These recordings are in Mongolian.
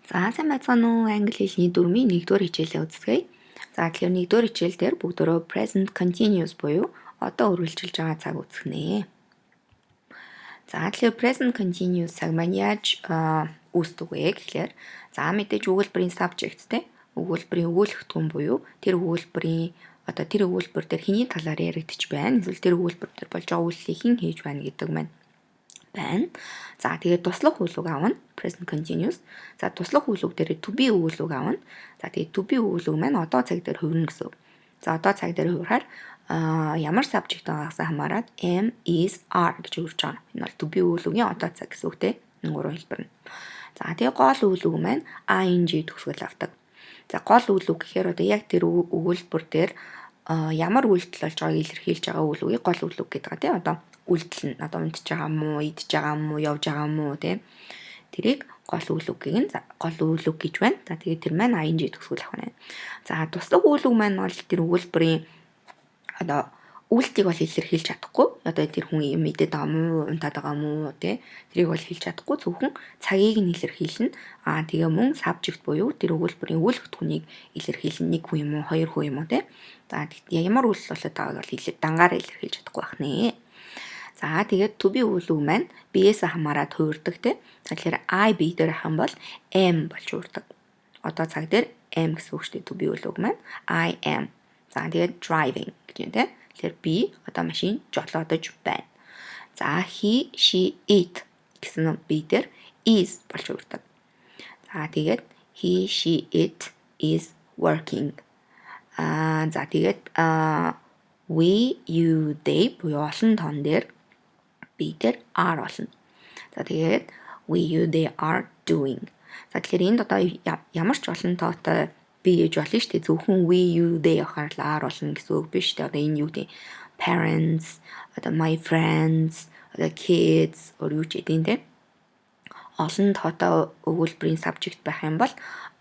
За сайн байцгаана уу? Англи хэлний 4-ийн 1-р хичээлээ үздэхье. За тэгэхээр 1-р хичээл дээр бүгдөө present continuous буюу одоо үргэлжилж байгаа цаг үзэх нэ. За тэгэхээр present continuous цаг маань яаж үүсдэг вэ гэхээр за мэдээж өгүүлбэрийн subject те өгүүлбэрийн өгүүлэгдэхүүн буюу тэр өгүүлбэрийн тэр өгүүлбэр дээр хэний талаар яригдчих байна. Эсвэл тэр өгүүлбэр дээр болж байгаа үйлчлэлийг хэн хийж байна гэдэг маань байна. За тэгээд туслах үйл үг аавна present continuous. За туслах үйл үг дээр to be үйл үг аавна. За тэгээд to be үйл үг маань одоо цаг дээр хувирна гэсэн. За одоо цаг дээр хувирахаар ямар subject байгаагаас хамаарат am, is, are гэж өөрчилж байгаа. Энэ бол to be үйл үгийн одоо цаг гэсэн үг те. Энэ гурван хэлбэр нь. За тэгээд гол үйл үг маань ing төгсгөл авдаг. За гол үйл үг гэхээр одоо яг тэр өгүүлбэр дээр ямар үйлдэл болж байгааг илэрхийлж байгаа үйл үгийг гол үйл үг гэдэг байгаа тийм одоо үйлдэл нь одоо унтж байгаа мó, идж байгаа мó, явж байгаа мó тийм тэрийг гол үйл үгийг нь гол үйл үг гэж байна. За тэгээд тэр маань ing төгсгөл авах нь. За туслах үйл үг маань бол тэр өгүүлбэрийн одоо үйлдэлийг бол илэрхийлж чадахгүй. Одоо тэр хүн юм идэт байгаа мó, унтаад байгаа мó тий тэрийг бол хэлж чадахгүй. Зөвхөн цагийг нь илэрхийлнэ. Тэгээ мөн subject буюу тэр өгүүлбэрийн өгүүлэгдэхүүнийг илэрхийлнэ. Нэг хүн юм уу, хоёр хүн юм уу тий. За ямар үйлдэл болоод байгааг бол хэлээд дангаараа илэрхийлж чадахгүй байх нэ. За тэгээд to be үйл үг маань биеэс хамаарат хувирдаг тий. Тэгэхээр I be дээр хам бол am болж хувирдаг. Одоо цаг дээр am гэсэн үг шүү дээ to be үйл үг маань I am. За тэгээд driving гэж юм тий. Тэгэхээр би одоо машин жолоодож байна. За he, she, it гэсэн би дээр is болж хувирдаг. За тэгээд he, she, it is working. За тэгээд we, you, they буюу олон тоон дээр би дээр are болно. За тэгээд we, you, they are doing. За тэгэхээр энд одоо ямар ч олон тоотой би гэж болно шүү дээ. Зөвхөн we, you, they ахаар л are болно гэсэн үг биш дээ. Одоо энэ юу гэдэг parents, одоо my friends, одоо kids өөр юу ч гэдэг тийм. Олон тоотой өгүүлбэрийн subject байх юм бол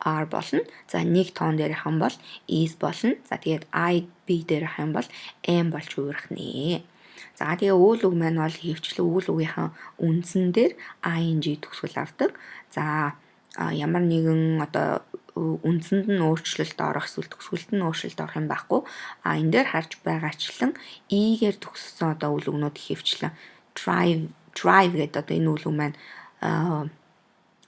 are болно. За нэг тоон дээрх юм бол is болно. За тэгээд I, be дээрх юм бол am болж хувирах нэ. За тэгээ үйл үг маань бол хөвчлэн үйл үгийнхаа үндсэн дээр ing төгсгөл авдаг. За ямар нэгэн одоо үндсэнд нь өөрчлөлт орох эсвэл төгсгөлд нь өөрчлөлт орох юм байхгүй. Энэ дээр харж байгаачлан e-гээр төгссөн одоо үйл үгнүүд хөвчлэн drive гэдэг одоо энэ үйл үг маань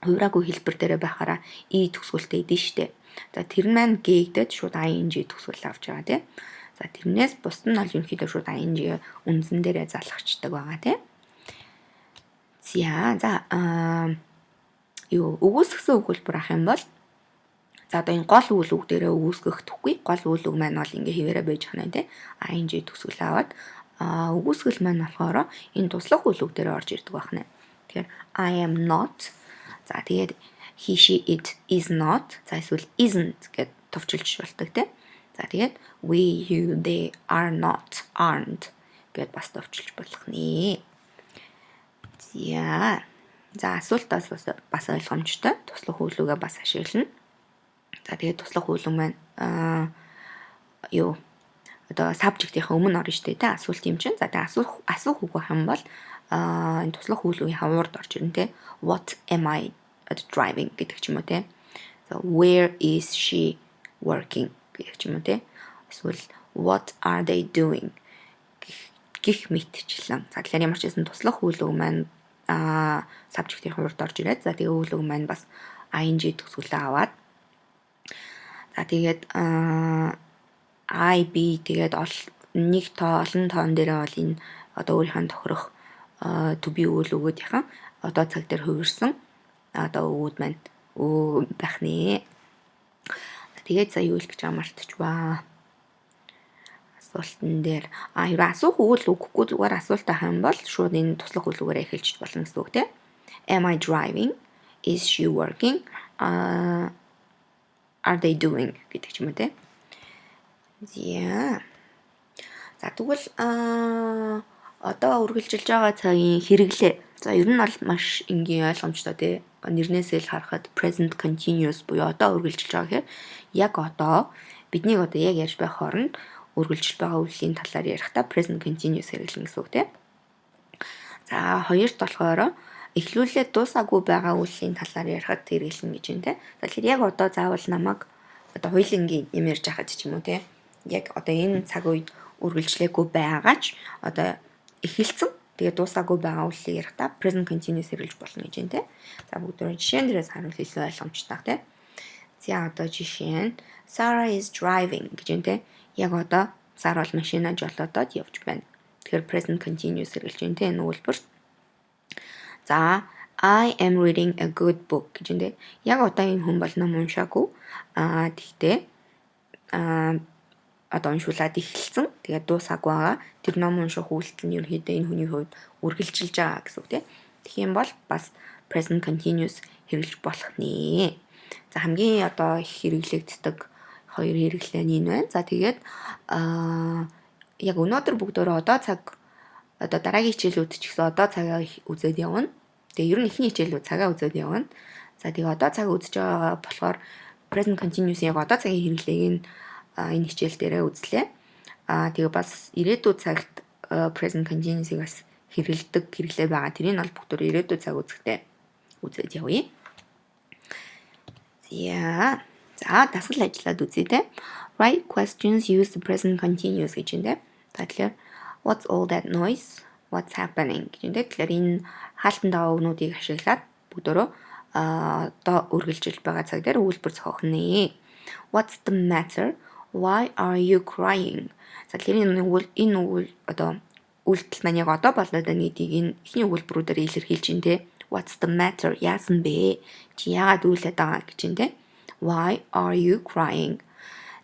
хувираагүй хэлбэр дээрээ байхаараа e төгсгөлтэй идэв штэ. За тэр маань гээгдээд шууд ing төгсгөл авч байгаа тийм. За тэрнээс бус нь бол ерөнхийдөө шууд ing үндсэн дээрээ залхацдаг байгаа тийм. За өгөөсгсөн өгүүлбэр ах юм бол за одоо энэ гол үйл үг дээрээ өгөөсгөхдөггүй. Гол үйл үг маань бол ингээ хэвээрээ байж байгаа нэ тийм. ing төгсгөл аваад өгөөсгөл маань болохоор энэ туслах үйл үг дээрээ орж ирдэг байна. Тэгэхээр I am not. За тэгээд he, she, it is not. За эсвэл isn't гэд товчилж болдог тийм. За тэгээд we, you, they are not, aren't гэд бас товчилж болох нэ. За асуултаас бас ойлгомжтой. Туслах үйл үгээ бас ашиглана. За тэгээд туслах үйл үг маань одоо subject-ийн өмнө орно шүү дээ тий асуулт юм чинь. За тэгээд асуух үг юм бол энэ туслах үйл үгийн урд орж ирнэ тий. What am I driving гэдэг ч юм уу тий. So where is she working гэх юм уу тий. Эсвэл what are they doing гэх мэтчлэн. За тэгэхээр ямар ч байсан туслах үйл үг маань subject-ийн урд орж ирээд за тэгээ үйл үг маань бас ing төгсгөлөө аваад за тэгээд I, be тэгээд нэг олон тоон дээрээ бол энэ одоо өөрийнхөө тохирох to be үйл өгөөдийнхэн одоо цаг дээр хувирсан одоо өгөөд маань байх нэ. Тэгээд за юу л гэж мартчихваа. Асуултан дээр асуух үйл үгэхгүй зүгээр асуулт авах юм бол шууд энэ туслах үйл үгээр эхэлж болно гэсэн үг тийм. Am I driving? Is she working? Are they doing гэдэг ч юм уу тийм. За тэгвэл одоо үргэлжилж байгаа цагийн хэрэглээ. За ер нь бол маш энгийн ойлгомжтой тий. Нэрнээсээ л харахад present continuous буюу одоо үргэлжилж байгаа гэхээр яг одоо бидний одоо яг ярьж байх хооронд үргэлжилж байгаа үеийн талаар ярихдаа present continuous хэрэглэн гэсэн үг тий. За хоёрт болохоор эхлүүлээд дуусаагүй байгаа үеийн талаар ярихад хэрэглэнэ гэж байна те. Тэгэхээр яг одоо заавал намайг одоо хоёулангийн юм ярьж байхад ч юм уу те. Яг одоо энэ цаг үед үргэлжлээгүй байгаач одоо эхэлсэн. Тэгээд дуусаагүй байгаа үеийг ярихдаа present continuous хэрэглэж болно гэж байна те. За бүгдөө жишээн дээрээс харуул илүү ойлгомжтой те. За одоо жишээ нь Sarah is driving гэж байна те. Яг одоо Сара бол машинаа жолоодод явж байна. Тэгэхээр present continuous хэрэглэж байна те энэ үйлбэрт. За I am reading a good book гэж байна те. Яг одоо энэ хүн бол ном уншаагүй. Тэгтээ одоо уншуулад эхэлсэн. Тэгээд дуусаагүй байгаа. Тэр ном унших үйлдэл нь ерөнхийдөө энэ хүний хувьд үргэлжилж байгаа гэсэн үг те. Тэгэх юм бол бас present continuous хэрэглэж болох нэ. За хамгийн одоо их хэрэглэгддэг хоёр хэрэглээ нь энэ байна. За тэгээд яг өнөөдөр бүгдөө одоо цаг одоо дараагийн хичээлүүд ч гэсэн одоо цагаа үзээд явна. Тэгээ ер нь эхний хичээлүүд цагаа үзээд явна. За тэгээ одоо цаг үзэж байгаа болохоор present continuous яг одоо цагийн хэрэглээг нь энэ хичээл дээрээ үзлээ. Тэгээ бас ирээдүйд цагт present continuous-ийг бас хэрэглэдэг хэрэглээ байгаа. Тэрийг бол бүгдөө ирээдүйд цаг үзэхдээ үзээд явъя. За дасгал ажиллаад үзье те. Write questions use the present continuous гэж байна те. Тэгэхээр what's all that noise? What's happening гэж байна те. Тэгэхээр энэ хаалтан даваа өгнүүдийг ашиглаад бүгдөө одоо үргэлжилж байгаа цаг дээр үйлбэр зохиох нэ. What's the matter? Why are you crying? За тэгэхээр энэ одоо үйлдэл маань яг одоо болоод байгаа гэдгийг энэ ихний үйлбэрүүдээр илэрхийлж байна те. What's the matter? Яасан бэ? Чи яагаад үйлээд байгаа гэж байна те. Why are you crying?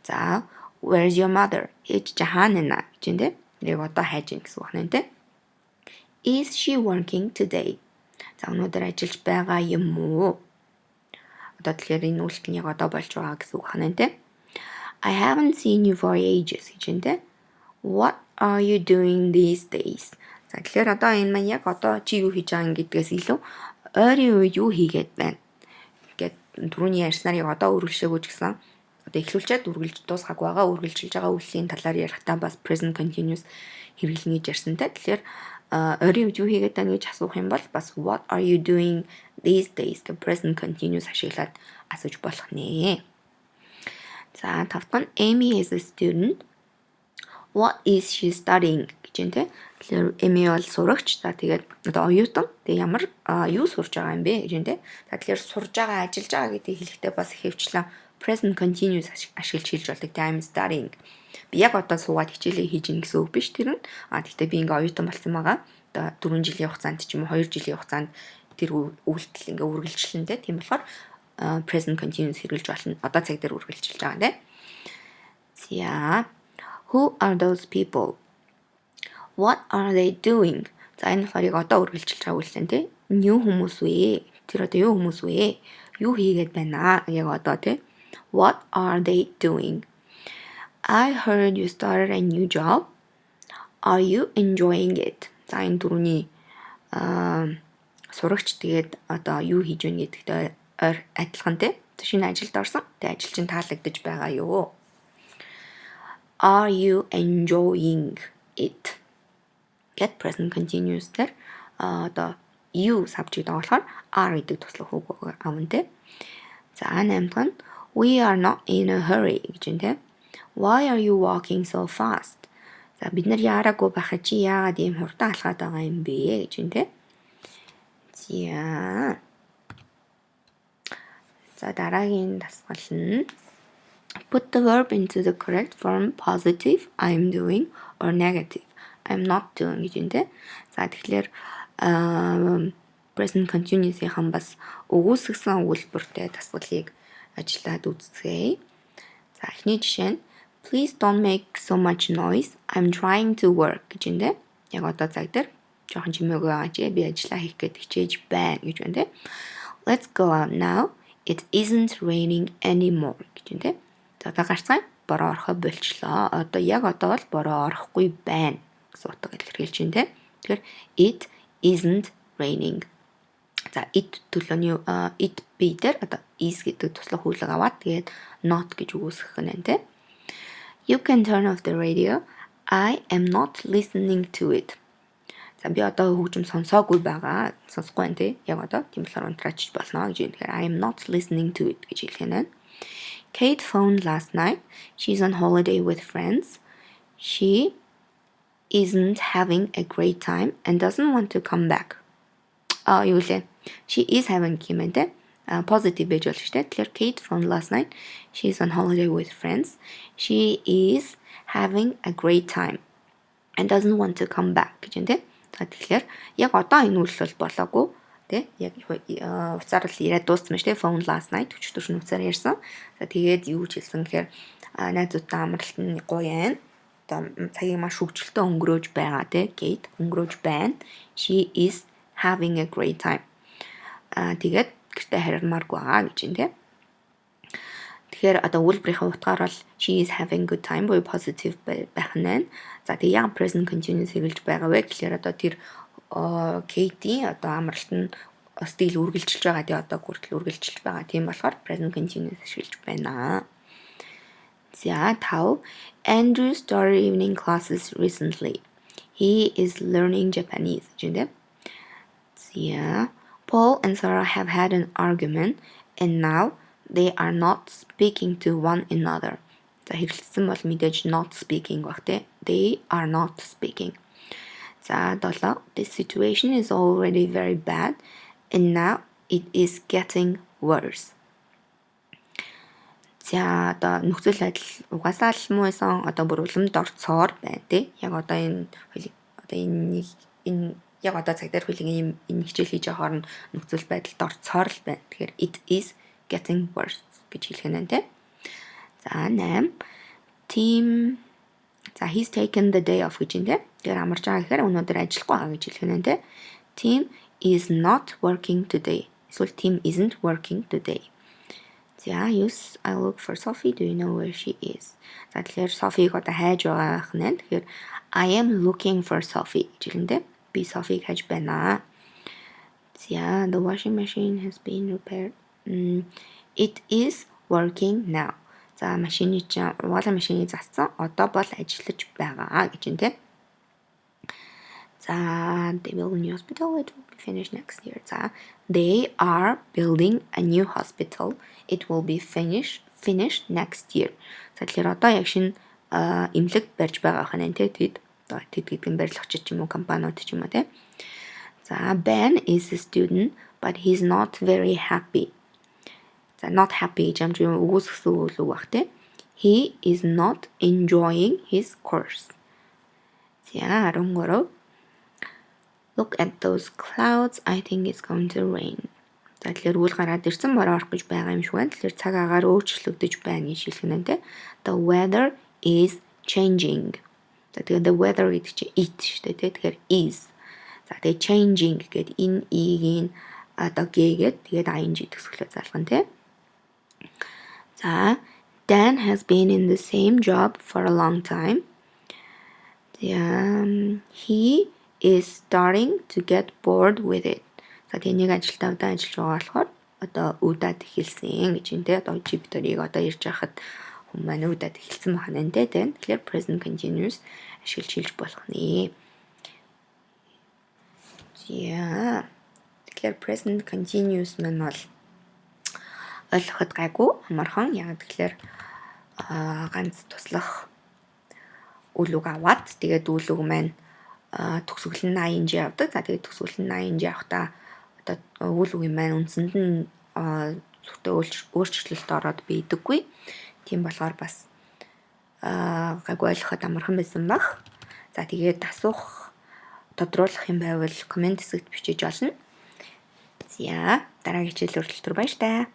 За where's your mother? Ээж хаана нэ гэж байна те. Яг одоо хайж ийн гэсэн үг байна те. Is she working today? За өнөөдөр ажиллаж байгаа юм уу? Одоо тэгэхээр энэ үйлдэл нь яг одоо болж байгаа гэсэн үг байна те. I haven't seen you for ages гэж байна те. What are you doing these days? За тэгэхээр одоо энэ маань яг одоо чи юу хийж байгаа гэдгээс илүү ойрын үед юу хийгээд байна гэд түрүүний ярьснаар яг одоо үргэлжлээгүү ч гэсэн одоо эхлүүлчихэд үргэлж дуусгаагүй байгаа үргэлжилж байгаа үеийн талаар ярихдаа бас present continuous хэрэглэнэ гэж ярьсан те. Тэгэхээр ойрын үед юу хийгээд байна гэж асуух юм бол бас what are you doing these days the present continuous ашиглаад асууж болох нэ. За тавтан Amy is a student. What is she studying гэж байна те. Тэгэхээр Amy бол сурагч. За тэгээд одоо оюутан. Тэгээ ямар юу сурж байгаа юм бэ гэж байна те. За тэгэхээр сурж байгаа, ажиллаж байгаа гэдгийг хэлэхдээ бас ихэвчлэн present continuous ашиглаж хэлж болдог. I'm studying. Би яг одоо суугаад хичээлээ хийж ийн гэсэн үг биш тэр нь. Тэгтээ би ингээ оюутан болсон байгаа. Одоо 4 жилийн хугацаанд ч юм уу 2 жилийн хугацаанд тэр үйлдэл ингээ үргэлжлэн те. Тийм болохоор present continuous хэрэглэж болно. Одоо цаг дээр үргэлжилж байгаа те. За who are those people? What are they doing? За энэ хоёрыг одоо үргэлжилж байгаа үйлсэн тий. Юу хүмүүс вэ? Тэр одоо юу хүмүүс вэ? Юу хийгээд байна? Яг одоо тий. What are they doing? I heard you started a new job. Are you enjoying it? За энэ дөрөвний сурагч тэгээд одоо юу хийж байна гэдэгтэй адилхан тий. Шинэ ажилд орсон. Тэгээд ажил чинь таалагдж байгаа юу? Are you enjoying it? Get present continuous дээр одоо you subject болохоор are гэдэг туслах үг авна те. За 8-т we are not in a hurry гэж байна те. Why are you walking so fast? За бид нар яараагүй байхад чи яагаад ийм хурдан алхаад байгаа юм бэ гэж байна те. За дараагийн дасгал нь put the verb into the correct form positive I'm doing or negative I'm not doing гэж байна те. За тэгэхээр present continuous-ийн бас өгүүлсгсэн өгүүлбэртэй дасгалыг ажиллаад үзье. За эхний жишээ нь please don't make so much noise I'm trying to work гэж байна те. Яг одоо цаг дээр жоохон чимээгүй байгаа чи би ажиллаа хийх гээд хичээж байна гэж байна те. Let's go out now it isn't raining anymore гэж байна те. Одоо гарцгаан бороо орохоо болчлоо. Одоо яг одоо бол бороо орохгүй байна гэсэн утга илэрхийлж байна те. Тэгэхээр it isn't raining. За it төлөөний it би дээр одоо is гэдэг туслах хүлэг аваад тэгээд not гэж үгүйсгэх нь те. You can turn off the radio. I am not listening to it. За би одоо хөгжим сонсоогүй байгаа. Сонсохгүй байна тий. Яг одоо тийм болохоор унтраач болно гэж юм. Тэгэхээр I am not listening to it гэж хэлэх нь. Kate phoned last night. She's on holiday with friends. She isn't having a great time and doesn't want to come back. Юу лээ? She is having гэмээр positive байж болж штэ. Тэгэхээр Kate phoned last night. She's on holiday with friends. She is having a great time and doesn't want to come back гэж юм те. За тэгэхээр яг одоо энэ үйлс бол болоогүй те. Яг уцаар л яриад дууссан шүү дээ. Phone last night өчтөр уцаар ярьсан. За тэгээд юу ч хэлсэн гэхээр найзуудтай амралт нь гоё юм. Одоо цагийг маш хөвгчлөлтөд өнгөрөөж байгаа те. Kate өнгөрөөж байна. She is having a great time. Тэгээд гэртээ харьмааргүй байгаа гэж юм те. Тэгэхээр одоо үйлбэрийн утгаар бол she is having good time буюу positive байх нь. За тэгээ яг present continuous хэрэгжилж байгаа вэ гэхээр одоо тэр Kate-ийн одоо амралт нь стил үргэлжилж байгаа. Тэгээ одоо хүртэл үргэлжилж байгаа. Тийм болохоор present continuous ашиглаж байна. За 5. Andrew started evening classes recently. He is learning Japanese. Гэвч yeah. Paul and Sarah have had an argument and now they are not speaking to one another. За хэрэглэсэн бол мэдээж not speaking баг те. They are not speaking. За 7. The situation is already very bad and now it is getting worse. За одоо нөхцөл байдал угаасаа л муу байсан одоо бүр уламд орцоор байна те. Яг одоо энэ яг одоо цаг дээр хөлгийн энэ хичээл хийж байгаа хооронд нөхцөл байдалд орцоор л байна. Тэгэхээр it is getting worse гэж хэлэх нь те. За 8. Team за he's taken the day off гэж юм те. Тэгэхээр амарч байгаа гэхээр өнөөдөр ажиллахгүй байгаа гэж хэлэх нь те. Team is not working today. Эсвэл team isn't working today. За use I look for Sophie. Do you know where she is? За тэгэхээр Sophie-г одоо хайж байгаа хэрнээ. Тэгэхээр I am looking for Sophie гэж хэлнэ те. Би Sophie-г хайж байна. За the washing machine has been repaired. It is working now. За машины чинь угаалгын машины зассан. Одоо бол ажиллаж байгаа гэж юм те. За they build a new hospital. It will be finished next year. За they are building a new hospital. It will be finished next year. За тэгэхээр одоо яг шинэ эмнэлэг барьж байгаа хань те. Тэд гэдгийг барилгач ч юм уу компаниуд ч юм уу те. За Ben is a student but he's not very happy. За not happy гэж юм чи үгүйсгсэн үг баг те. He is not enjoying his course. За 13. Look at those clouds. I think it's going to rain. За тэгэхээр үл гараад ирсэн бороо орох гэж байгаа юм шиг байна. Тэгэхээр цаг агаар өөрчлөгдөж байна гэж хэлэх нь те. The weather is changing. За тэгээд the weather гэдэг чинь it шүү дээ те. Тэгэхээр is. За тэгээд changing гэдэг энэ ийг одоо гээгээд тэгээд ing төгсгөлөө залгана те. За Dan has been in the same job for a long time. He is starting to get bored with it. За тэгээд нэг ажилтаа удаан ажиллаж байгаа болохоор одоо удаад эхэлсэн гэж юм те. Одоо Jupiter-ыг одоо ирж байхад хүмүүс маань удаад эхэлсэн байна те. Тэгэхээр present continuous ашиглаж хэлж болох нэ. За тэгэхээр present continuous маань бол ойлгоход гайгүй амархан. Яг тэгэхээр ганц туслах үл үг аваад тэгээд үл үг маань төгсгөл нь ing авдаг. За тэгээд төгсгөл нь ing авахдаа одоо үл үгийн маань үндсэнд нь зүгтээ өөрчлөлт ороод бийдэггүй. Тийм болохоор бас гайгүй ойлгоход амархан байсан баг. За тэгээд асуух тодруулах юм байвал комент хэсэгт бичиж олно. За дараагийн хичээл хүртэл баяр таа.